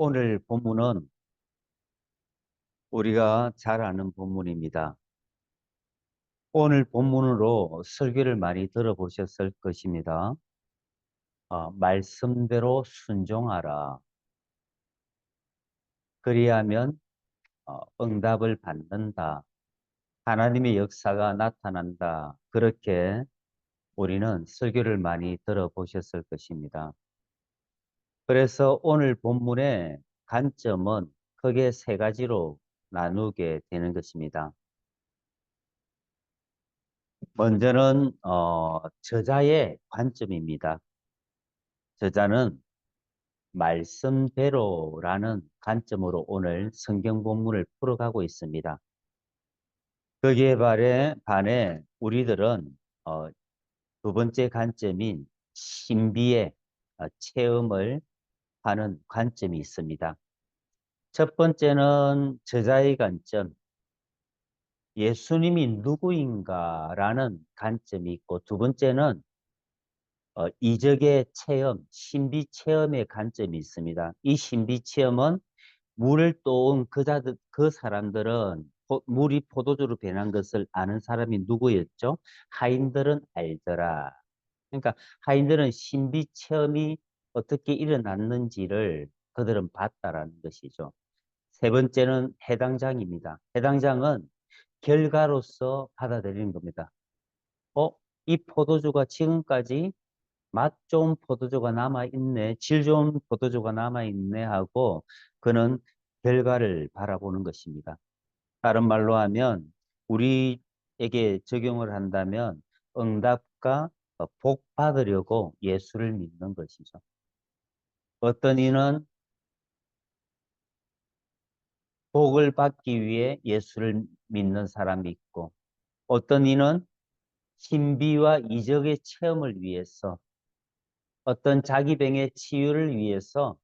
오늘 본문은 우리가 잘 아는 본문입니다. 오늘 본문으로 설교를 많이 들어보셨을 것입니다. 말씀대로 순종하라. 그리하면 응답을 받는다. 하나님의 역사가 나타난다. 그렇게 우리는 설교를 많이 들어보셨을 것입니다. 그래서 오늘 본문의 관점은 크게 세 가지로 나누게 되는 것입니다. 먼저는 저자의 관점입니다. 저자는 말씀대로라는 관점으로 오늘 성경 본문을 풀어가고 있습니다. 거기에 반해 우리들은 어, 두 번째 관점인 신비의 체험을 하는 관점이 있습니다. 첫 번째는 저자의 관점, 예수님이 누구인가라는 관점이 있고, 두 번째는 이적의 체험, 신비 체험의 관점이 있습니다. 이 신비 체험은 물을 떠온 그 사람들은 물이 포도주로 변한 것을 아는 사람이 누구였죠? 하인들은 알더라. 그러니까 하인들은 신비 체험이 어떻게 일어났는지를 그들은 봤다라는 것이죠. 세 번째는 해당장입니다. 해당장은 결과로서 받아들이는 겁니다. 이 포도주가 지금까지 맛 좋은 포도주가 남아있네, 질 좋은 포도주가 남아있네 하고 그는 결과를 바라보는 것입니다. 다른 말로 하면 우리에게 적용을 한다면 응답과 복 받으려고 예수를 믿는 것이죠. 어떤 이는 복을 받기 위해 예수를 믿는 사람이 있고, 어떤 이는 신비와 이적의 체험을 위해서, 어떤 자기 병의 치유를 위해서,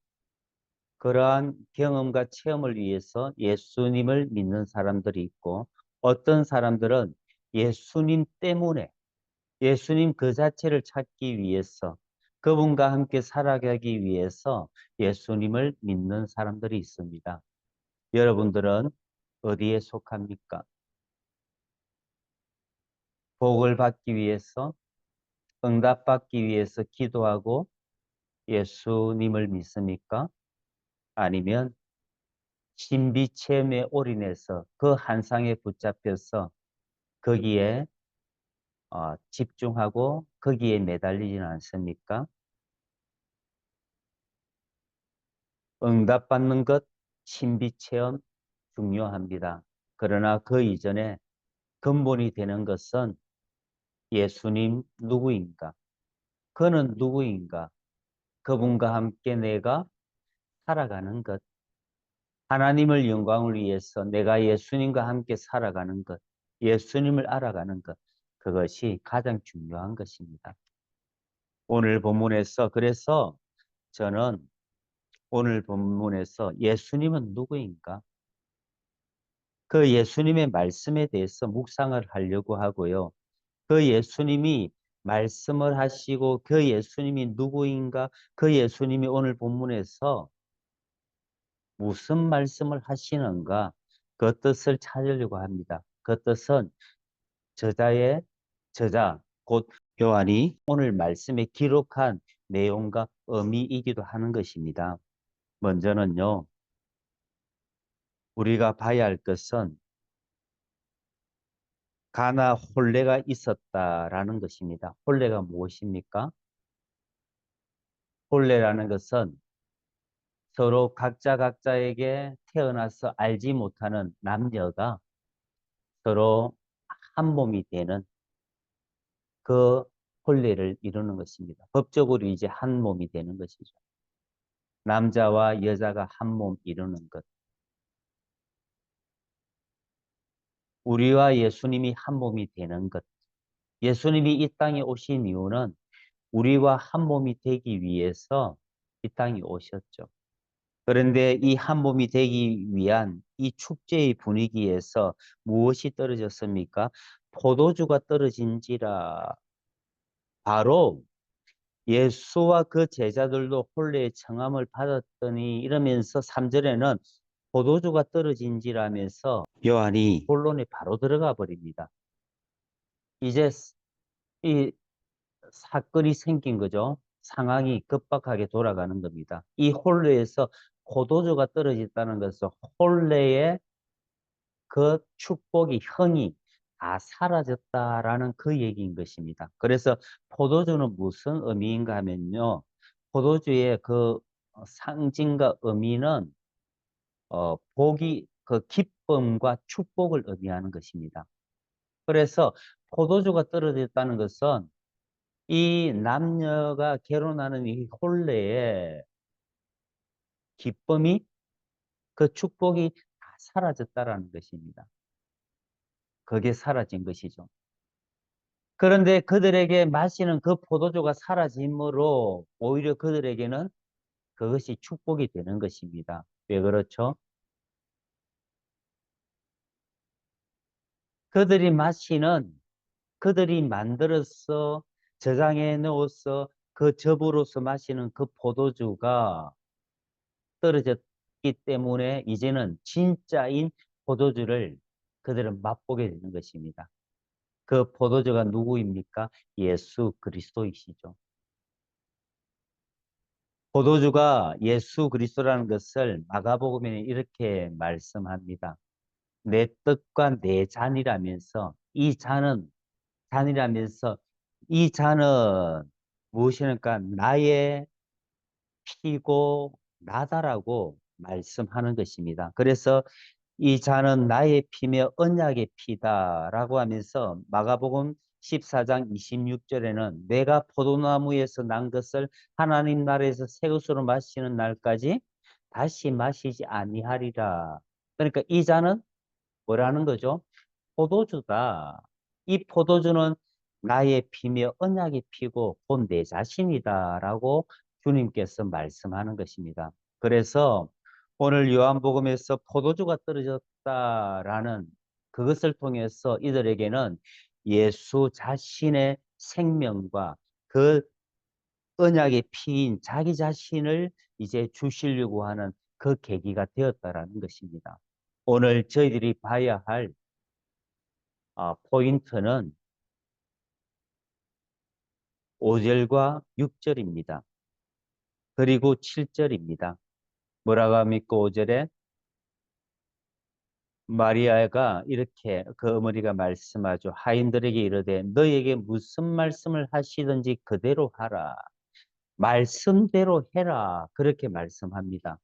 그러한 경험과 체험을 위해서 예수님을 믿는 사람들이 있고, 어떤 사람들은 예수님 때문에, 예수님 그 자체를 찾기 위해서, 그분과 함께 살아가기 위해서 예수님을 믿는 사람들이 있습니다. 여러분들은 어디에 속합니까? 복을 받기 위해서, 응답받기 위해서 기도하고 예수님을 믿습니까? 아니면 신비 체험에 올인해서 그 한상에 붙잡혀서 거기에 집중하고 거기에 매달리지는 않습니까? 응답받는 것, 신비 체험 중요합니다. 그러나 그 이전에 근본이 되는 것은 예수님 누구인가? 그는 누구인가? 그분과 함께 내가 살아가는 것. 하나님을 영광을 위해서 내가 예수님과 함께 살아가는 것. 예수님을 알아가는 것. 그것이 가장 중요한 것입니다. 오늘 본문에서 그래서 저는 오늘 본문에서 예수님은 누구인가? 그 예수님의 말씀에 대해서 묵상을 하려고 하고요. 그 예수님이 말씀을 하시고 그 예수님이 누구인가? 그 예수님이 오늘 본문에서 무슨 말씀을 하시는가? 그 뜻을 찾으려고 합니다. 그 뜻은 저자, 곧 요한이 오늘 말씀에 기록한 내용과 의미이기도 하는 것입니다. 먼저는요, 우리가 봐야 할 것은 가나 혼례가 있었다라는 것입니다. 혼례가 무엇입니까? 혼례라는 것은 서로 각자에게 태어나서 알지 못하는 남녀가 서로 한 몸이 되는 그 혼례를 이루는 것입니다. 법적으로 이제 한 몸이 되는 것이죠. 남자와 여자가 한 몸 이루는 것. 우리와 예수님이 한 몸이 되는 것. 예수님이 이 땅에 오신 이유는 우리와 한 몸이 되기 위해서 이 땅에 오셨죠. 그런데 이 한 몸이 되기 위한 이 축제의 분위기에서 무엇이 떨어졌습니까? 포도주가 떨어진지라 바로 예수와 그 제자들도 혼례의 청함을 받았더니 이러면서 3절에는 포도주가 떨어진지라면서 요한이 본론에 바로 들어가 버립니다. 이제 이 사건이 생긴 거죠. 상황이 급박하게 돌아가는 겁니다. 이 혼례에서 포도주가 떨어졌다는 것은 혼례의 그 축복이 형이 다 사라졌다라는 그 얘기인 것입니다. 그래서 포도주는 무슨 의미인가 하면요. 포도주의 그 상징과 의미는 복이 그 기쁨과 축복을 의미하는 것입니다. 그래서 포도주가 떨어졌다는 것은 이 남녀가 결혼하는 이 혼례에 기쁨이 그 축복이 다 사라졌다라는 것입니다. 그게 사라진 것이죠. 그런데 그들에게 마시는 그 포도주가 사라짐으로 오히려 그들에게는 그것이 축복이 되는 것입니다. 왜 그렇죠? 그들이 마시는 그들이 만들어서 저장해 놓아서 그 즙으로서 마시는 그 포도주가 떨어졌기 때문에 이제는 진짜인 포도주를 그들은 맛보게 되는 것입니다. 그 포도주가 누구입니까? 예수 그리스도이시죠. 포도주가 예수 그리스도라는 것을 마가복음에는 이렇게 말씀합니다. 내 뜻과 내 잔이라면서 이 잔이라면서 이 잔은 무엇이니까 나의 피고 나다라고 말씀하는 것입니다. 그래서 이 잔은 나의 피며 언약의 피다라고 하면서 마가복음 14장 26절에는 내가 포도나무에서 난 것을 하나님 나라에서 새 것으로 마시는 날까지 다시 마시지 아니하리라. 그러니까 이 잔은 뭐라는 거죠? 포도주다. 이 포도주는 나의 피며 언약의 피고 곧 내 자신이다라고 주님께서 말씀하는 것입니다. 그래서 오늘 요한복음에서 포도주가 떨어졌다라는 그것을 통해서 이들에게는 예수 자신의 생명과 그 언약의 피인 자기 자신을 이제 주시려고 하는 그 계기가 되었다라는 것입니다. 오늘 저희들이 봐야 할 포인트는 5절과 6절입니다. 그리고 7절입니다. 뭐라고 합니까? 5절에 마리아가 이렇게 그 어머니가 말씀하죠. 하인들에게 이르되 너에게 무슨 말씀을 하시든지 그대로 하라. 말씀대로 해라. 그렇게 말씀합니다.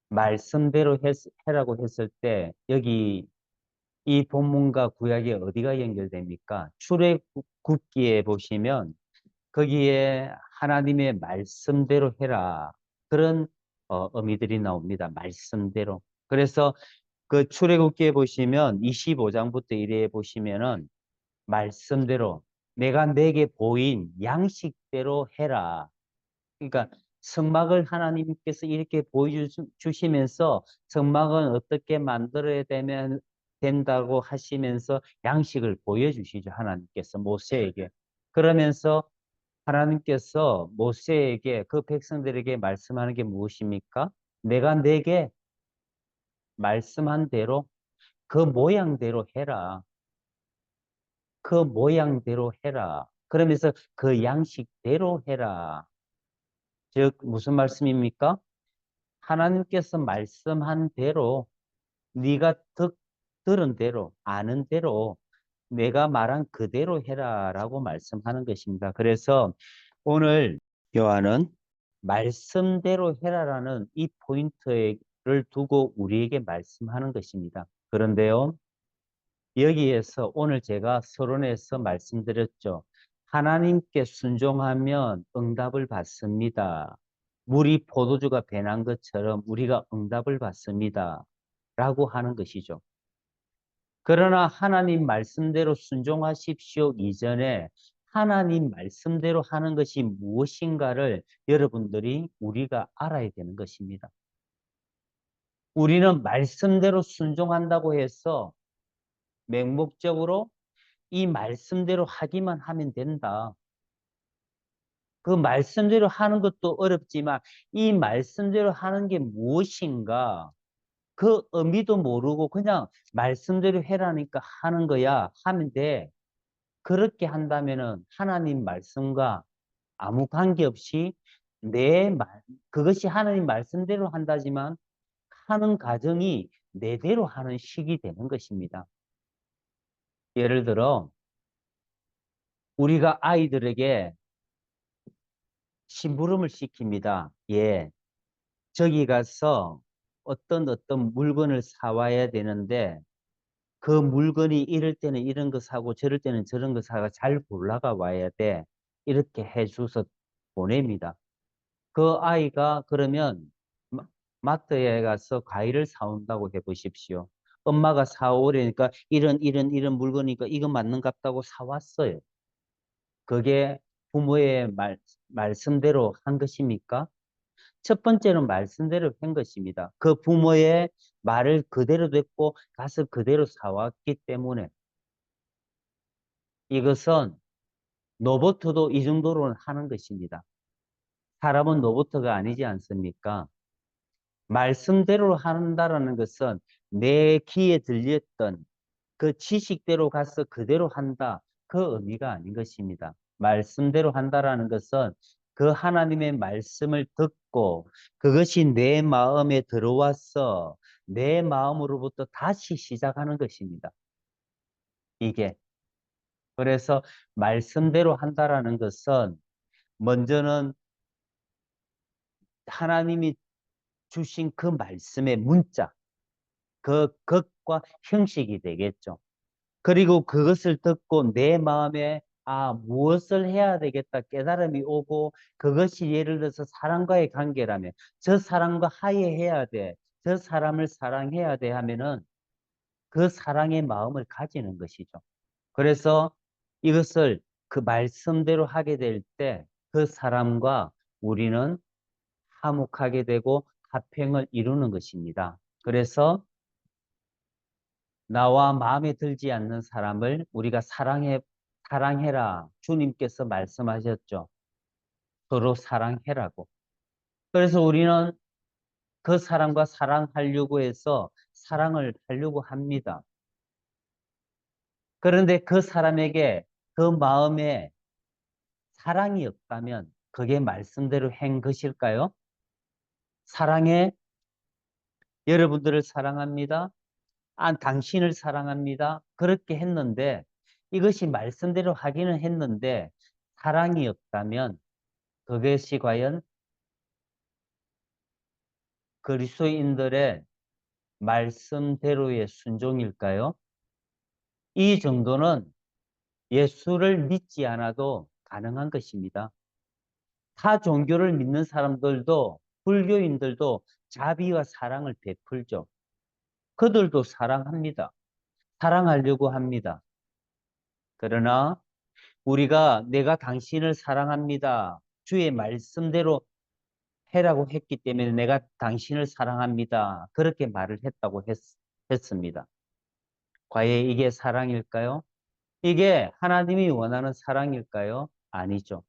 말씀대로 해라고 했을 때 여기 이 본문과 구약이 어디가 연결됩니까? 출애굽기에 보시면 거기에 하나님의 말씀대로 해라. 그런 의미들이 나옵니다. 말씀대로. 그래서 그 출애굽기에 보시면 25장부터 이래 보시면은 말씀대로 내가 내게 보인 양식대로 해라. 그러니까 성막을 하나님께서 이렇게 보여주시면서 성막은 어떻게 만들어야 된다고 하시면서 양식을 보여주시죠. 하나님께서 모세에게. 그러면서 하나님께서 모세에게 그 백성들에게 말씀하는 게 무엇입니까? 내가 내게 말씀한 대로 그 모양대로 해라. 그 모양대로 해라. 그러면서 그 양식대로 해라. 즉 무슨 말씀입니까? 하나님께서 말씀한 대로 네가 들은 대로 아는 대로 내가 말한 그대로 해라라고 말씀하는 것입니다. 그래서 오늘 요한은 말씀대로 해라라는 이 포인트를 두고 우리에게 말씀하는 것입니다. 그런데요, 여기에서 오늘 제가 서론에서 말씀드렸죠. 하나님께 순종하면 응답을 받습니다. 물이 포도주가 변한 것처럼 우리가 응답을 받습니다. 라고 하는 것이죠. 그러나 하나님 말씀대로 순종하십시오 이전에 하나님 말씀대로 하는 것이 무엇인가를 여러분들이 우리가 알아야 되는 것입니다. 우리는 말씀대로 순종한다고 해서 맹목적으로 이 말씀대로 하기만 하면 된다. 그 말씀대로 하는 것도 어렵지만 이 말씀대로 하는 게 무엇인가 그 의미도 모르고 그냥 말씀대로 해라니까 하는 거야 하면 돼. 그렇게 한다면은 하나님 말씀과 아무 관계없이 그것이 하나님 말씀대로 한다지만 하는 과정이 내대로 하는 식이 되는 것입니다. 예를 들어 우리가 아이들에게 심부름을 시킵니다. 예, 저기 가서 어떤 물건을 사와야 되는데 그 물건이 이럴 때는 이런 거 사고 저럴 때는 저런 거 사가 잘 골라가 와야 돼. 이렇게 해줘서 보냅니다. 그 아이가 그러면 마트에 가서 과일을 사온다고 해보십시오. 엄마가 사오려니까 이런 물건이니까 이거 맞는 값다고 사왔어요. 그게 부모의 말씀대로 한 것입니까? 첫 번째는 말씀대로 한 것입니다. 그 부모의 말을 그대로 듣고 가서 그대로 사왔기 때문에 이것은 로봇도 이 정도로는 하는 것입니다. 사람은 로봇가 아니지 않습니까? 말씀대로 한다라는 것은 내 귀에 들렸던 그 지식대로 가서 그대로 한다. 그 의미가 아닌 것입니다. 말씀대로 한다라는 것은 그 하나님의 말씀을 듣고 그것이 내 마음에 들어와서 내 마음으로부터 다시 시작하는 것입니다. 이게. 그래서 말씀대로 한다라는 것은 먼저는 하나님이 주신 그 말씀의 문자, 그 것과 형식이 되겠죠. 그리고 그것을 듣고 내 마음에 무엇을 해야 되겠다 깨달음이 오고 그것이 예를 들어서 사람과의 관계라면 저 사람과 화해해야 돼. 저 사람을 사랑해야 돼 하면은 그 사랑의 마음을 가지는 것이죠. 그래서 이것을 그 말씀대로 하게 될 때 그 사람과 우리는 화목하게 되고 화평을 이루는 것입니다. 그래서 나와 마음에 들지 않는 사람을 우리가 사랑해라. 주님께서 말씀하셨죠. 서로 사랑해라고. 그래서 우리는 그 사람과 사랑하려고 해서 사랑을 하려고 합니다. 그런데 그 사람에게 그 마음에 사랑이 없다면 그게 말씀대로 한 것일까요? 사랑해. 여러분들을 사랑합니다. 당신을 사랑합니다. 그렇게 했는데 이것이 말씀대로 하기는 했는데 사랑이 없다면 그것이 과연 그리스도인들의 말씀대로의 순종일까요? 이 정도는 예수를 믿지 않아도 가능한 것입니다. 타 종교를 믿는 사람들도 불교인들도 자비와 사랑을 베풀죠. 그들도 사랑합니다. 사랑하려고 합니다. 그러나 우리가 내가 당신을 사랑합니다. 주의 말씀대로 해라고 했기 때문에 내가 당신을 사랑합니다. 그렇게 말을 했다고 했습니다. 과연 이게 사랑일까요? 이게 하나님이 원하는 사랑일까요? 아니죠.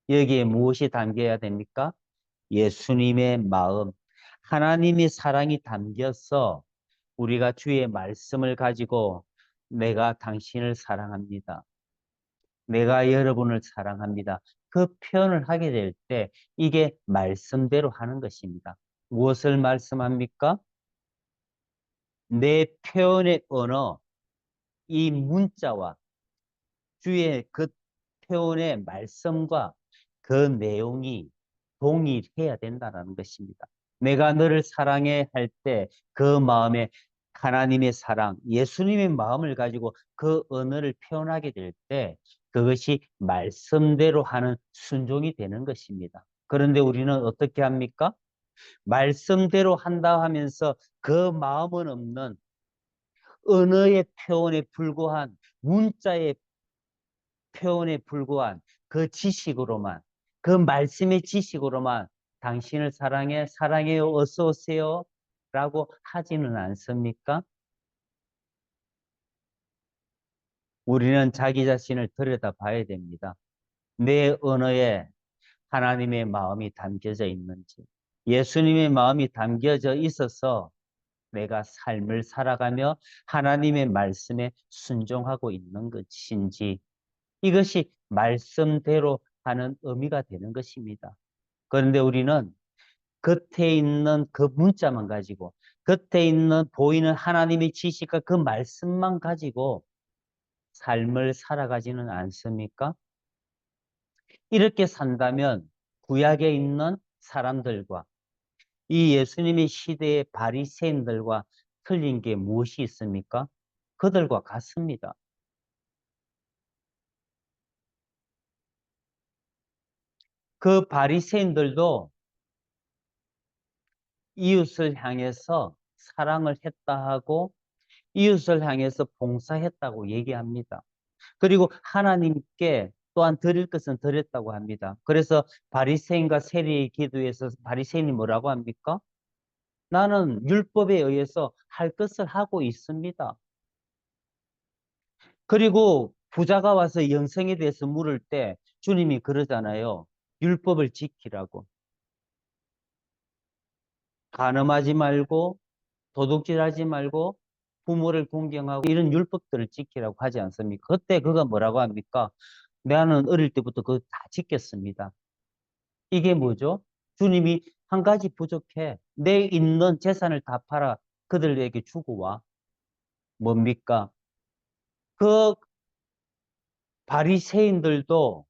여기에 무엇이 담겨야 됩니까? 예수님의 마음, 하나님의 사랑이 담겨서 우리가 주의 말씀을 가지고 내가 당신을 사랑합니다. 내가 여러분을 사랑합니다. 그 표현을 하게 될 때 이게 말씀대로 하는 것입니다. 무엇을 말씀합니까? 내 표현의 언어, 이 문자와 주의 그 표현의 말씀과 그 내용이 동일해야 된다는 것입니다. 내가 너를 사랑해 할 때 그 마음에 하나님의 사랑, 예수님의 마음을 가지고 그 언어를 표현하게 될 때 그것이 말씀대로 하는 순종이 되는 것입니다. 그런데 우리는 어떻게 합니까? 말씀대로 한다 하면서 그 마음은 없는 언어의 표현에 불과한 문자의 표현에 불과한 그 지식으로만, 그 말씀의 지식으로만 당신을 사랑해, 사랑해요, 어서 오세요 라고 하지는 않습니까? 우리는 자기 자신을 들여다봐야 됩니다. 내 언어에 하나님의 마음이 담겨져 있는지, 예수님의 마음이 담겨져 있어서 내가 삶을 살아가며 하나님의 말씀에 순종하고 있는 것인지, 이것이 말씀대로 하는 의미가 되는 것입니다. 그런데 우리는 겉에 있는 그 문자만 가지고, 겉에 있는 보이는 하나님의 지식과 그 말씀만 가지고 삶을 살아가지는 않습니까? 이렇게 산다면 구약에 있는 사람들과 이 예수님의 시대의 바리새인들과 틀린 게 무엇이 있습니까? 그들과 같습니다. 그 바리새인들도 이웃을 향해서 사랑을 했다 하고 이웃을 향해서 봉사했다고 얘기합니다. 그리고 하나님께 또한 드릴 것은 드렸다고 합니다. 그래서 바리새인과 세리의 기도에서 바리새인이 뭐라고 합니까? 나는 율법에 의해서 할 것을 하고 있습니다. 그리고 부자가 와서 영생에 대해서 물을 때 주님이 그러잖아요. 율법을 지키라고. 간음하지 말고 도둑질하지 말고 부모를 공경하고 이런 율법들을 지키라고 하지 않습니까? 그때 그가 뭐라고 합니까? 나는 어릴 때부터 그거 다 지켰습니다. 이게 뭐죠? 주님이 한 가지 부족해. 내 있는 재산을 다 팔아 그들에게 주고 와. 뭡니까? 그 바리새인들도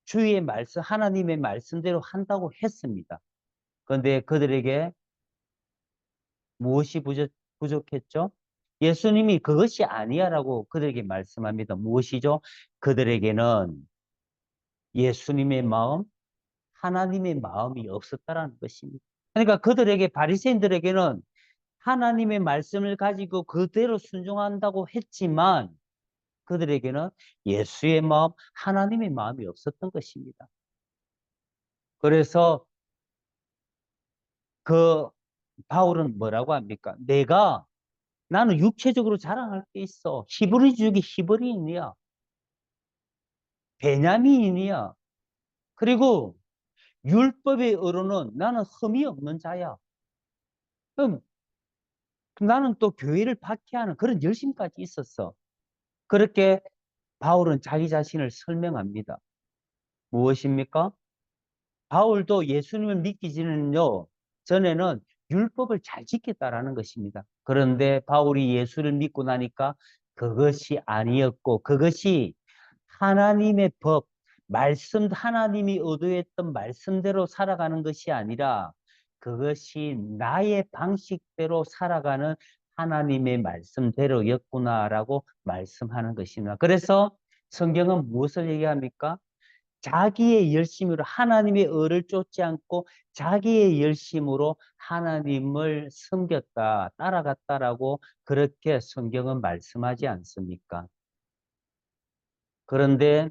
주의 말씀, 하나님의 말씀대로 한다고 했습니다. 그런데 그들에게 무엇이 부족했죠? 예수님이 그것이 아니야라고 그들에게 말씀합니다. 무엇이죠? 그들에게는 예수님의 마음, 하나님의 마음이 없었다라는 것입니다. 그러니까 그들에게 바리새인들에게는 하나님의 말씀을 가지고 그대로 순종한다고 했지만 그들에게는 예수의 마음, 하나님의 마음이 없었던 것입니다. 그래서 그 바울은 뭐라고 합니까? 나는 육체적으로 자랑할 게 있어. 히브리족이 히브리인이야. 베냐민이야. 그리고 율법의 의로는 나는 흠이 없는 자야. 그럼 나는 또 교회를 박해하는 그런 열심까지 있었어. 그렇게 바울은 자기 자신을 설명합니다. 무엇입니까? 바울도 예수님을 믿기 전에는 율법을 잘 지켰다라는 것입니다. 그런데 바울이 예수를 믿고 나니까 그것이 아니었고 그것이 하나님의 법, 말씀, 하나님이 의도했던 말씀대로 살아가는 것이 아니라 그것이 나의 방식대로 살아가는 하나님의 말씀대로였구나라고 말씀하는 것입니다. 그래서 성경은 무엇을 얘기합니까? 자기의 열심으로 하나님의 의를 쫓지 않고 자기의 열심으로 하나님을 섬겼다, 따라갔다라고 그렇게 성경은 말씀하지 않습니까? 그런데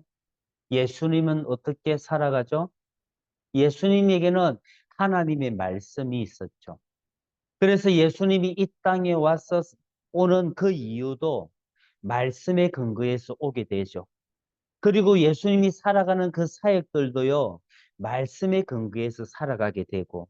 예수님은 어떻게 살아가죠? 예수님에게는 하나님의 말씀이 있었죠. 그래서 예수님이 이 땅에 와서 오는 그 이유도 말씀의 근거에서 오게 되죠. 그리고 예수님이 살아가는 그 사역들도요, 말씀의 근거에서 살아가게 되고,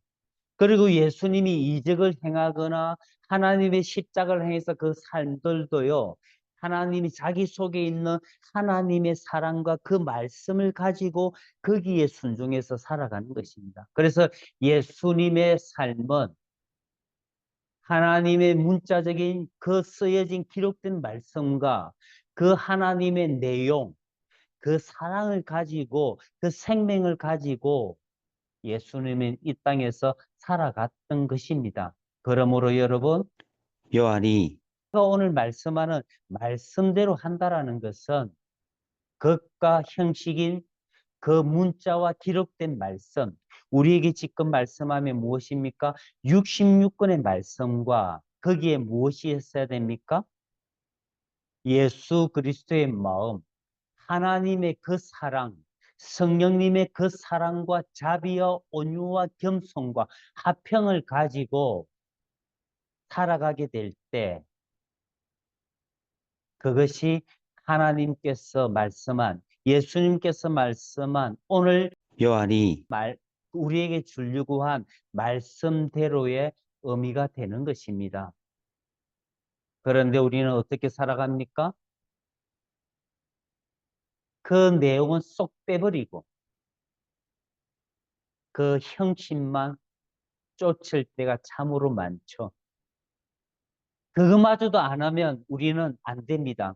그리고 예수님이 이적을 행하거나 하나님의 십자가를 행해서 그 삶들도요, 하나님이 자기 속에 있는 하나님의 사랑과 그 말씀을 가지고 거기에 순종해서 살아가는 것입니다. 그래서 예수님의 삶은 하나님의 문자적인 그 쓰여진 기록된 말씀과 그 하나님의 내용, 그 사랑을 가지고 그 생명을 가지고 예수님은 이 땅에서 살아갔던 것입니다. 그러므로 여러분, 요한이 오늘 말씀하는 말씀대로 한다라는 것은 것과 형식인 그 문자와 기록된 말씀, 우리에게 지금 말씀하면 무엇입니까? 66권의 말씀과 거기에 무엇이 있어야 됩니까? 예수 그리스도의 마음, 하나님의 그 사랑, 성령님의 그 사랑과 자비와 온유와 겸손과 화평을 가지고 살아가게 될 때 그것이 하나님께서 말씀한 예수님께서 말씀한 오늘 요한이 우리에게 주려고 한 말씀대로의 의미가 되는 것입니다. 그런데 우리는 어떻게 살아갑니까? 그 내용은 쏙 빼버리고 그 형식만 쫓을 때가 참으로 많죠. 그것마저도 안 하면 우리는 안 됩니다.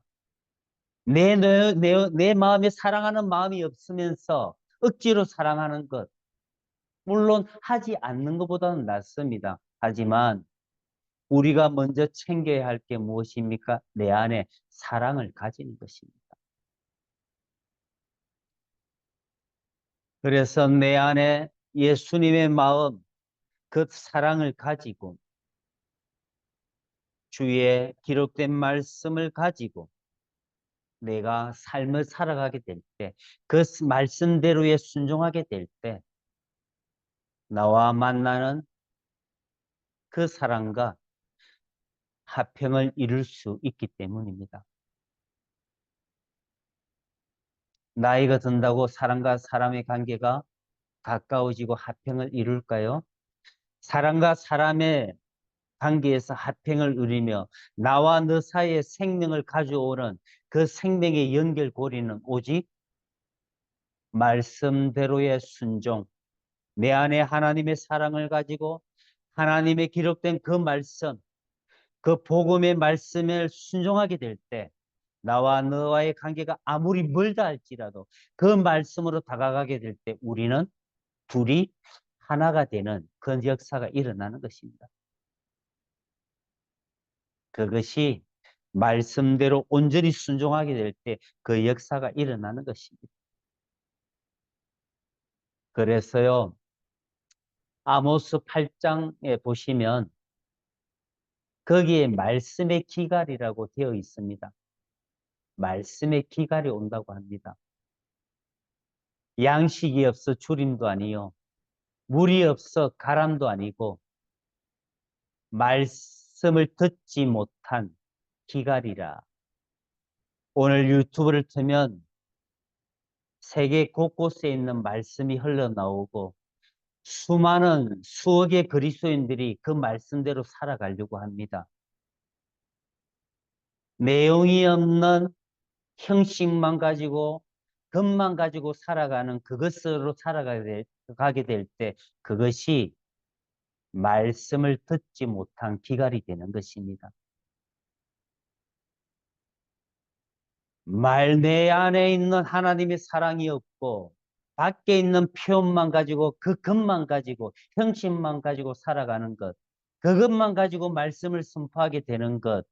내 마음에 사랑하는 마음이 없으면서 억지로 사랑하는 것. 물론 하지 않는 것보다는 낫습니다. 하지만 우리가 먼저 챙겨야 할 게 무엇입니까? 내 안에 사랑을 가지는 것입니다. 그래서 내 안에 예수님의 마음, 그 사랑을 가지고 주의 기록된 말씀을 가지고 내가 삶을 살아가게 될 때, 그 말씀대로에 순종하게 될 때, 나와 만나는 그 사랑과 화평을 이룰 수 있기 때문입니다. 나이가 든다고 사람과 사람의 관계가 가까워지고 화평을 이룰까요? 사람과 사람의 관계에서 화평을 누리며 나와 너 사이에 생명을 가져오는 그 생명의 연결고리는 오직 말씀대로의 순종, 내 안에 하나님의 사랑을 가지고 하나님의 기록된 그 말씀, 그 복음의 말씀을 순종하게 될 때 나와 너와의 관계가 아무리 멀다 할지라도 그 말씀으로 다가가게 될 때 우리는 둘이 하나가 되는 그 역사가 일어나는 것입니다. 그것이 말씀대로 온전히 순종하게 될 때 그 역사가 일어나는 것입니다. 그래서요, 아모스 8장에 보시면 거기에 말씀의 기갈이라고 되어 있습니다. 말씀의 기갈이 온다고 합니다. 양식이 없어 주림도 아니요, 물이 없어 가람도 아니고 말씀을 듣지 못한 기갈이라. 오늘 유튜브를 틀면 세계 곳곳에 있는 말씀이 흘러나오고 수많은 수억의 그리스도인들이 그 말씀대로 살아가려고 합니다. 내용이 없는 형식만 가지고 것만 가지고 살아가는 그것으로 살아가게 될 때 그것이 말씀을 듣지 못한 기갈이 되는 것입니다. 내 안에 있는 하나님의 사랑이 없고 밖에 있는 표현만 가지고 그 것만 가지고 형식만 가지고 살아가는 것, 그것만 가지고 말씀을 선포하게 되는 것,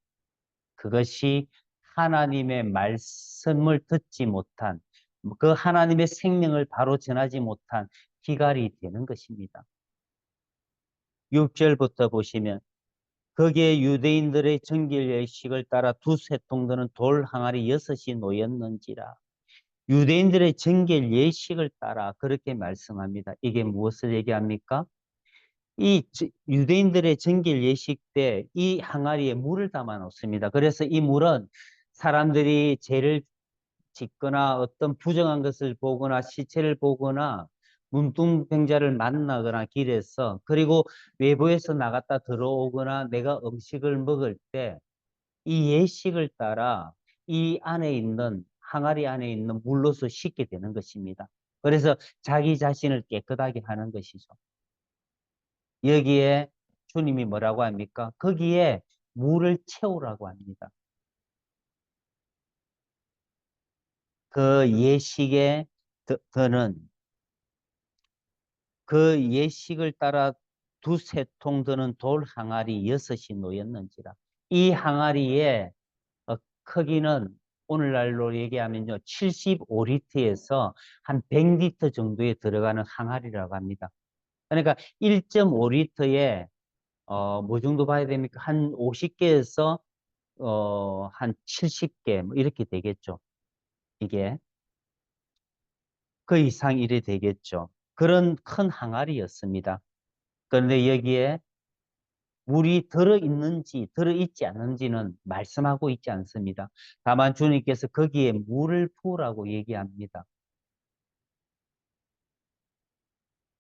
그것이 하나님의 말씀을 듣지 못한 그 하나님의 생명을 바로 전하지 못한 기갈이 되는 것입니다. 6절부터 보시면 거기에 유대인들의 정결 예식을 따라 두세 통드는 돌 항아리 6이 놓였는지라. 유대인들의 정결 예식을 따라 그렇게 말씀합니다. 이게 무엇을 얘기합니까? 이 유대인들의 정결 예식 때 이 항아리에 물을 담아 놓습니다. 그래서 이 물은 사람들이 죄를 짓거나 어떤 부정한 것을 보거나 시체를 보거나 문둥병자를 만나거나 길에서 그리고 외부에서 나갔다 들어오거나 내가 음식을 먹을 때 이 예식을 따라 이 안에 있는 항아리 안에 있는 물로서 씻게 되는 것입니다. 그래서 자기 자신을 깨끗하게 하는 것이죠. 여기에 주님이 뭐라고 합니까? 거기에 물을 채우라고 합니다. 그 예식에 더는 그 예식을 따라 두세 통 드는 돌 항아리 6이 놓였는지라. 이 항아리의 크기는 오늘날로 얘기하면요 75리터에서 한 100리터 정도에 들어가는 항아리라고 합니다. 그러니까 1.5리터에 뭐 정도 봐야 됩니까? 한 50개에서 한 70개 뭐 이렇게 되겠죠. 이게 그 이상 이래 되겠죠. 그런 큰 항아리였습니다. 그런데 여기에 물이 들어있는지 들어있지 않은지는 말씀하고 있지 않습니다. 다만 주님께서 거기에 물을 부으라고 얘기합니다.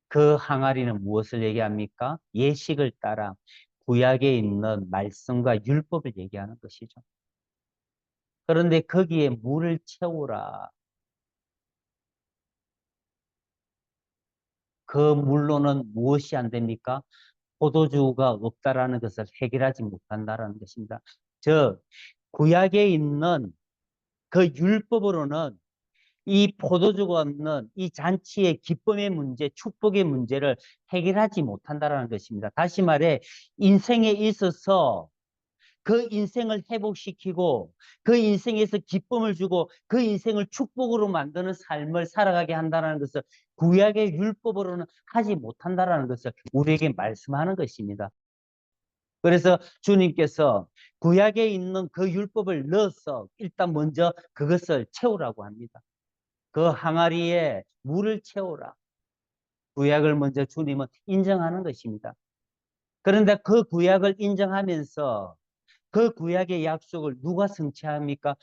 그 항아리는 무엇을 얘기합니까? 예식을 따라 구약에 있는 말씀과 율법을 얘기하는 것이죠. 그런데 거기에 물을 채우라. 그 물로는 무엇이 안 됩니까? 포도주가 없다라는 것을 해결하지 못한다라는 것입니다. 즉, 구약에 있는 그 율법으로는 이 포도주가 없는 이 잔치의 기쁨의 문제, 축복의 문제를 해결하지 못한다라는 것입니다. 다시 말해, 인생에 있어서 그 인생을 회복시키고 그 인생에서 기쁨을 주고 그 인생을 축복으로 만드는 삶을 살아가게 한다는 것을 구약의 율법으로는 하지 못한다는 것을 우리에게 말씀하는 것입니다. 그래서 주님께서 구약에 있는 그 율법을 넣어서 일단 먼저 그것을 채우라고 합니다. 그 항아리에 물을 채우라. 구약을 먼저 주님은 인정하는 것입니다. 그런데 그 구약을 인정하면서 그 구약의 약속을 누가 성취합니까?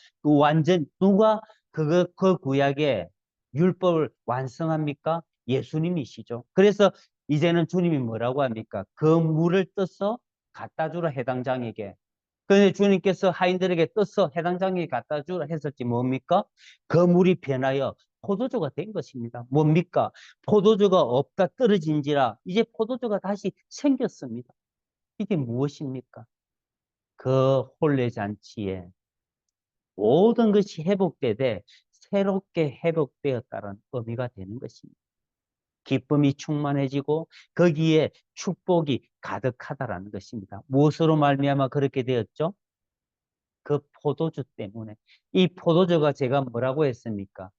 누가 그 구약의 율법을 완성합니까? 예수님이시죠. 그래서 이제는 주님이 뭐라고 합니까? 그 물을 떠서 갖다 주라 해당장에게. 그런데 주님께서 하인들에게 떠서 해당장에게 갖다 주라 했을지 뭡니까? 그 물이 변하여 포도주가 된 것입니다. 뭡니까? 포도주가 없다 떨어진지라 이제 포도주가 다시 생겼습니다. 이게 무엇입니까? 그 혼례잔치에 모든 것이 회복되되 새롭게 회복되었다는 의미가 되는 것입니다. 기쁨이 충만해지고 거기에 축복이 가득하다라는 것입니다. 무엇으로 말미암아 그렇게 되었죠? 그 포도주 때문에. 이 포도주가 제가 뭐라고 했습니까?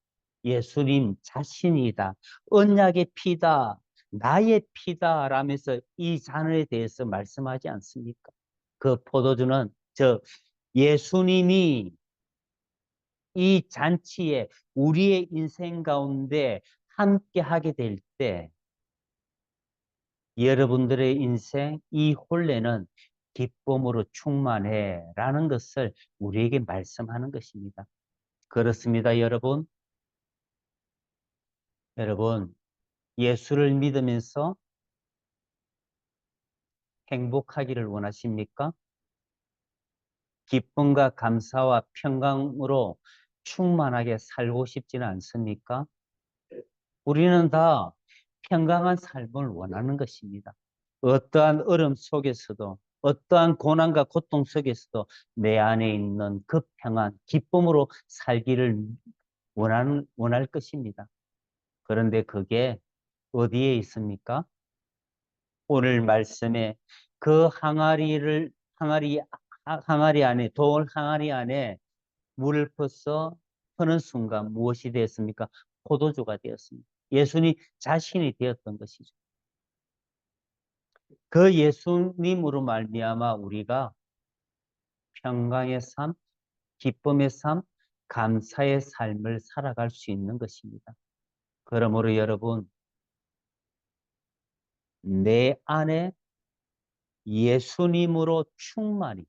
예수님 자신이다. 언약의 피다. 나의 피다. 라면서 이 잔에 대해서 말씀하지 않습니까? 그 포도주는 예수님이 이 잔치에 우리의 인생 가운데 함께 하게 될 때 여러분들의 인생 이 혼례는 기쁨으로 충만해 라는 것을 우리에게 말씀하는 것입니다. 그렇습니다, 여러분. 여러분, 예수를 믿으면서 행복하기를 원하십니까? 기쁨과 감사와 평강으로 충만하게 살고 싶지는 않습니까? 우리는 다 평강한 삶을 원하는 것입니다. 어떠한 어려움 속에서도 어떠한 고난과 고통 속에서도 내 안에 있는 그 평안, 기쁨으로 살기를 원할 것입니다. 그런데 그게 어디에 있습니까? 오늘 말씀에 그 항아리 안에, 돌 항아리 안에 물을 퍼서 퍼는 순간 무엇이 되었습니까? 포도주가 되었습니다. 예수님 자신이 되었던 것이죠. 그 예수님으로 말미암아 우리가 평강의 삶, 기쁨의 삶, 감사의 삶을 살아갈 수 있는 것입니다. 그러므로 여러분, 내 안에 예수님으로 충만히,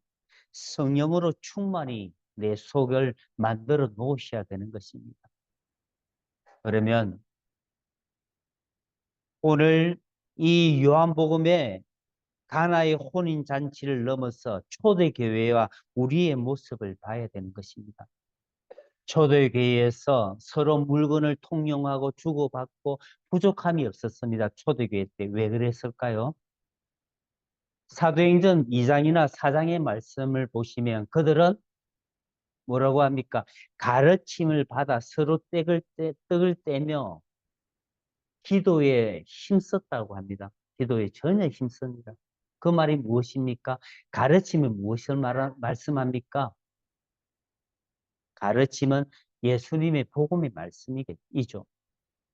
성령으로 충만히 내 속을 만들어 놓으셔야 되는 것입니다. 그러면 오늘 이 요한복음에 가나의 혼인잔치를 넘어서 초대교회와 우리의 모습을 봐야 되는 것입니다. 초대교회에서 서로 물건을 통용하고 주고받고 부족함이 없었습니다. 초대교회 때 왜 그랬을까요? 사도행전 2장이나 4장의 말씀을 보시면 그들은 뭐라고 합니까? 가르침을 받아 서로 떡을 떼며 기도에 힘썼다고 합니다. 기도에 전혀 힘씁니다. 그 말이 무엇입니까? 가르침은 무엇을 말씀합니까? 가르침은 예수님의 복음의 말씀이죠.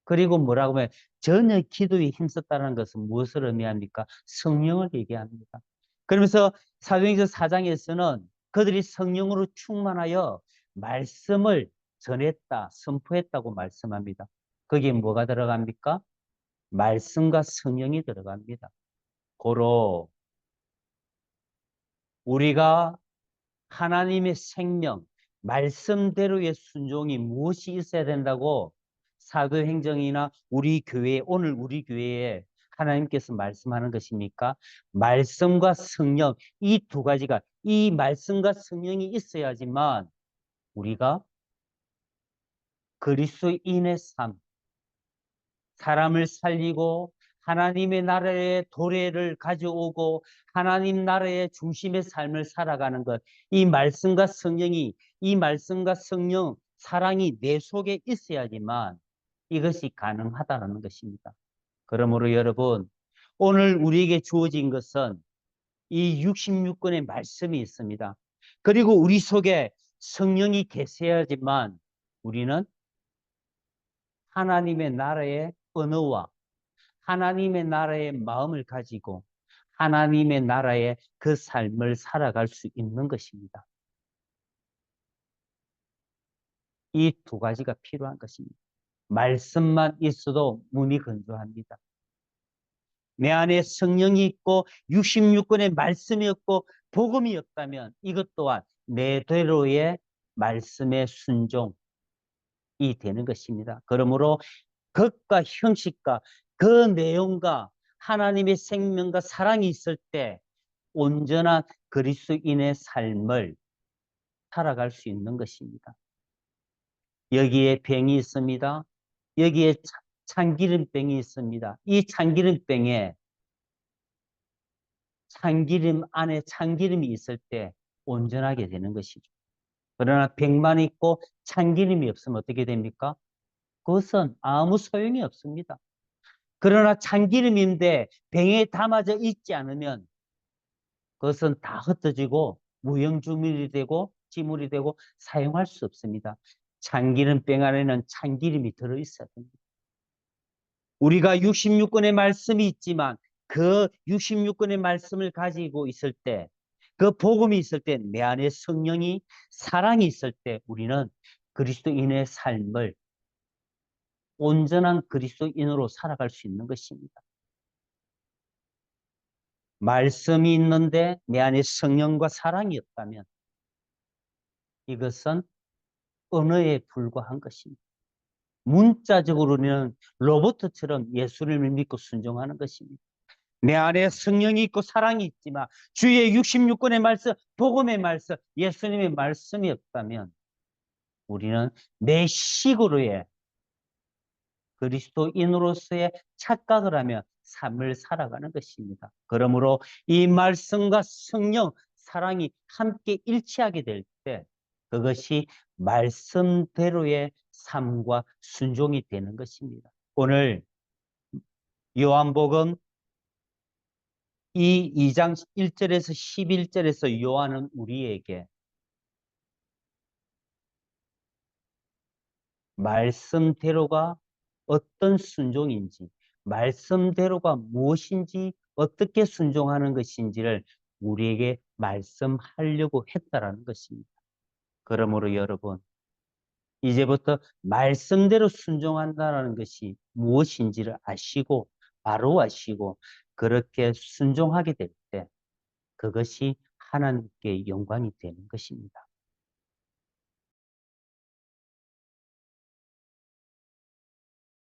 그리고 뭐라고 하면 전혀 기도에 힘썼다는 것은 무엇을 의미합니까? 성령을 얘기합니다. 그러면서 사도행전 4장에서는 그들이 성령으로 충만하여 말씀을 전했다, 선포했다고 말씀합니다. 거기에 뭐가 들어갑니까? 말씀과 성령이 들어갑니다. 고로 우리가 하나님의 생명, 말씀대로의 순종이 무엇이 있어야 된다고 사도행정이나 우리 교회, 오늘 우리 교회에 하나님께서 말씀하는 것입니까? 말씀과 성령, 이 두 가지가, 이 말씀과 성령이 있어야지만 우리가 그리스도인의 삶, 사람을 살리고 하나님의 나라의 도래를 가져오고 하나님 나라의 중심의 삶을 살아가는 것. 이 말씀과 성령이, 이 말씀과 성령, 사랑이 내 속에 있어야지만 이것이 가능하다는 것입니다. 그러므로 여러분, 오늘 우리에게 주어진 것은 이 66권의 말씀이 있습니다. 그리고 우리 속에 성령이 계셔야지만 우리는 하나님의 나라의 언어와 하나님의 나라의 마음을 가지고 하나님의 나라의 그 삶을 살아갈 수 있는 것입니다. 이 두 가지가 필요한 것입니다. 말씀만 있어도 문이 건조합니다. 내 안에 성령이 있고 66권의 말씀이 없고 복음이 없다면 이것 또한 내대로의 말씀의 순종이 되는 것입니다. 그러므로 것과 형식과 그 내용과 하나님의 생명과 사랑이 있을 때 온전한 그리스도인의 삶을 살아갈 수 있는 것입니다. 여기에 병이 있습니다. 여기에 참기름병이 있습니다. 이 참기름병에 참기름 안에 참기름이 있을 때 온전하게 되는 것이죠. 그러나 병만 있고 참기름이 없으면 어떻게 됩니까? 그것은 아무 소용이 없습니다. 그러나 참기름인데 병에 담아져 있지 않으면 그것은 다 흩어지고 무용지물이 되고 지물이 되고 사용할 수 없습니다. 참기름병 안에는 참기름이 들어있어야 됩니다. 우리가 66권의 말씀이 있지만 그 66권의 말씀을 가지고 있을 때, 그 복음이 있을 때, 내 안에 성령이 사랑이 있을 때 우리는 그리스도인의 삶을 온전한 그리스도인으로 살아갈 수 있는 것입니다. 말씀이 있는데 내 안에 성령과 사랑이 없다면 이것은 언어에 불과한 것입니다. 문자적으로는 로봇처럼 예수를 믿고 순종하는 것입니다. 내 안에 성령이 있고 사랑이 있지만 주의 66권의 말씀, 복음의 말씀, 예수님의 말씀이 없다면 우리는 내 식으로의 그리스도인으로서의 착각을 하며 삶을 살아가는 것입니다. 그러므로 이 말씀과 성령, 사랑이 함께 일치하게 될 때 그것이 말씀대로의 삶과 순종이 되는 것입니다. 오늘 요한복음 이 2장 1절에서 11절에서 요한은 우리에게 말씀대로가 어떤 순종인지, 말씀대로가 무엇인지, 어떻게 순종하는 것인지를 우리에게 말씀하려고 했다라는 것입니다. 그러므로 여러분, 이제부터 말씀대로 순종한다는 것이 무엇인지를 아시고, 바로 아시고, 그렇게 순종하게 될 때, 그것이 하나님께 영광이 되는 것입니다.